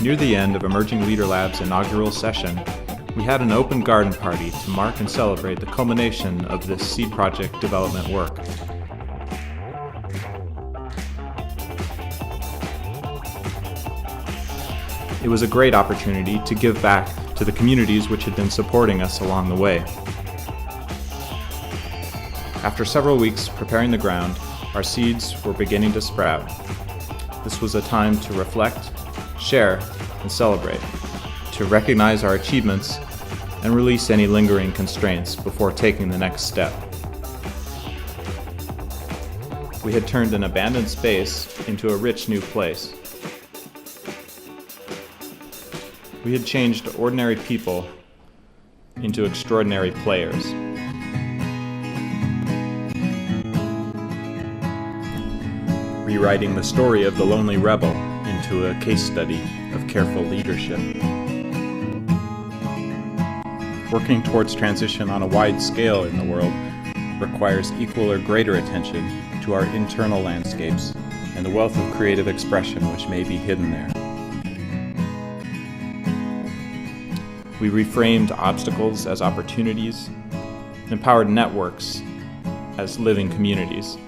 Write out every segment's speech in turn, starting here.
Near the end of Emerging Leader Lab's inaugural session, we had an open garden party to mark and celebrate the culmination of this seed project development work. It was a great opportunity to give back to the communities which had been supporting us along the way. After several weeks preparing the ground, our seeds were beginning to sprout. This was a time to reflect, share, and celebrate, to recognize our achievements and release any lingering constraints before taking the next step. We had turned an abandoned space into a rich new place. We had changed ordinary people into extraordinary players. Rewriting the story of the lonely rebel into a case study of careful leadership. Working towards transition on a wide scale in the world requires equal or greater attention to our internal landscapes and the wealth of creative expression which may be hidden there. We reframed obstacles as opportunities and empowered networks as living communities.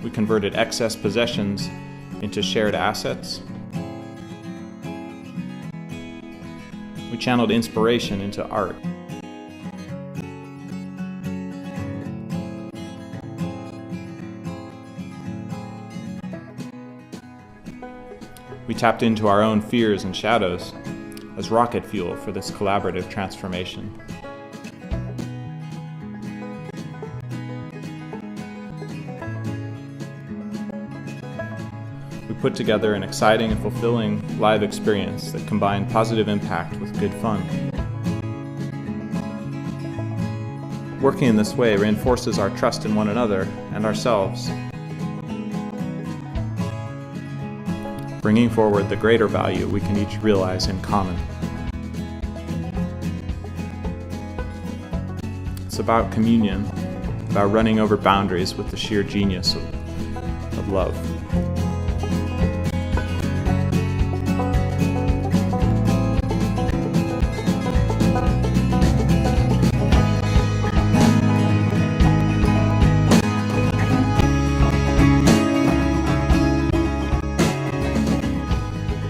We converted excess possessions into shared assets. We channeled inspiration into art. We tapped into our own fears and shadows as rocket fuel for this collaborative transformation. We put together an exciting and fulfilling live experience that combined positive impact with good fun. Working in this way reinforces our trust in one another and ourselves, bringing forward the greater value we can each realize in common. It's about communion, about running over boundaries with the sheer genius of love.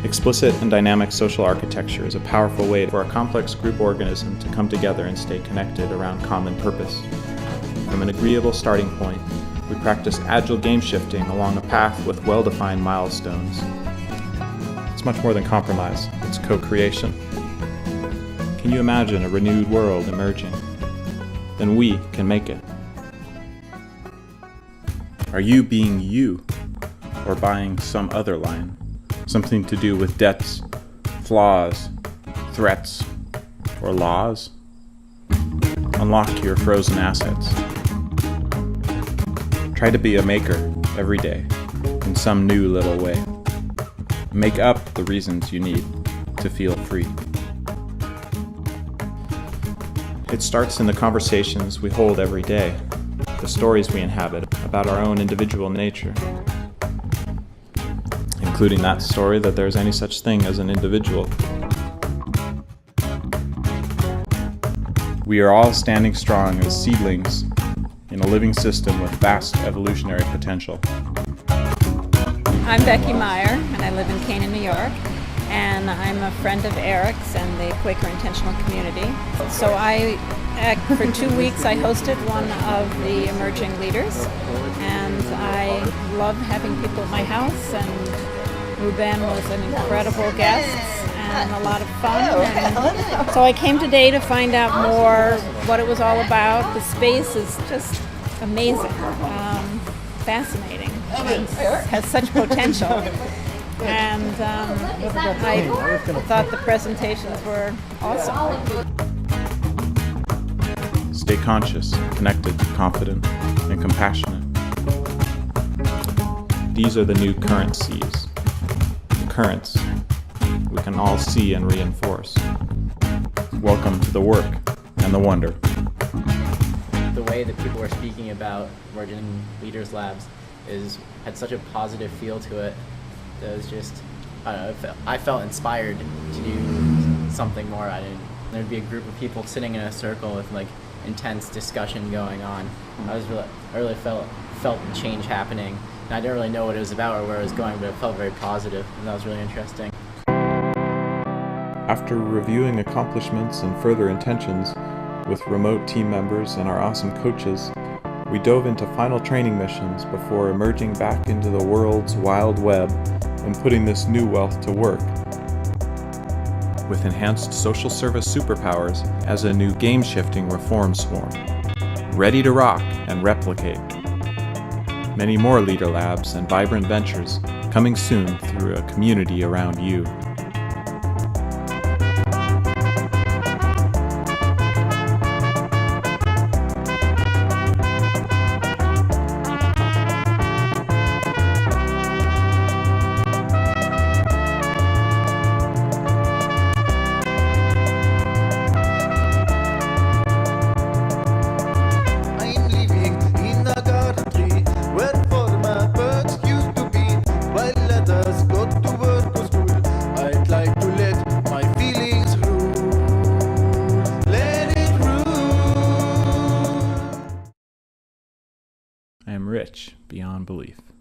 Explicit and dynamic social architecture is a powerful way for a complex group organism to come together and stay connected around common purpose. From an agreeable starting point, we practice agile game shifting along a path with well-defined milestones. It's much more than compromise, it's co-creation. Can you imagine a renewed world emerging? Then we can make it. Are you being you, or buying some other line? Something to do with debts, flaws, threats, or laws? Unlock your frozen assets. Try to be a maker every day in some new little way. Make up the reasons you need to feel free. It starts in the conversations we hold every day, the stories we inhabit about our own individual nature. Including that story that there's any such thing as an individual. We are all standing strong as seedlings in a living system with vast evolutionary potential. I'm Becky Meyer, and I live in Canaan, New York, and I'm a friend of Eric's and the Quaker Intentional Community. So for 2 weeks, I hosted one of the emerging leaders, and I love having people at my house, and Ruben was an incredible guest and a lot of fun. And so I came today to find out more what it was all about. The space is just amazing, fascinating, and has such potential. And I thought the presentations were awesome. Stay conscious, connected, confident, and compassionate. These are the new current seeds. Currents we can all see and reinforce. Welcome to the work and the wonder. The way that people were speaking about Emerging Leaders Labs had such a positive feel to it. It was just I don't know, I felt inspired to do something more. There'd be a group of people sitting in a circle with like intense discussion going on. I really felt change happening, and I didn't really know what it was about or where it was going, but it felt very positive, and that was really interesting. After reviewing accomplishments and further intentions with remote team members and our awesome coaches, we dove into final training missions before emerging back into the world's wild web and putting this new wealth to work with enhanced social service superpowers as a new game-shifting reform swarm, ready to rock and replicate. Many more Leader Labs and vibrant ventures coming soon through a community around you. I am rich beyond belief.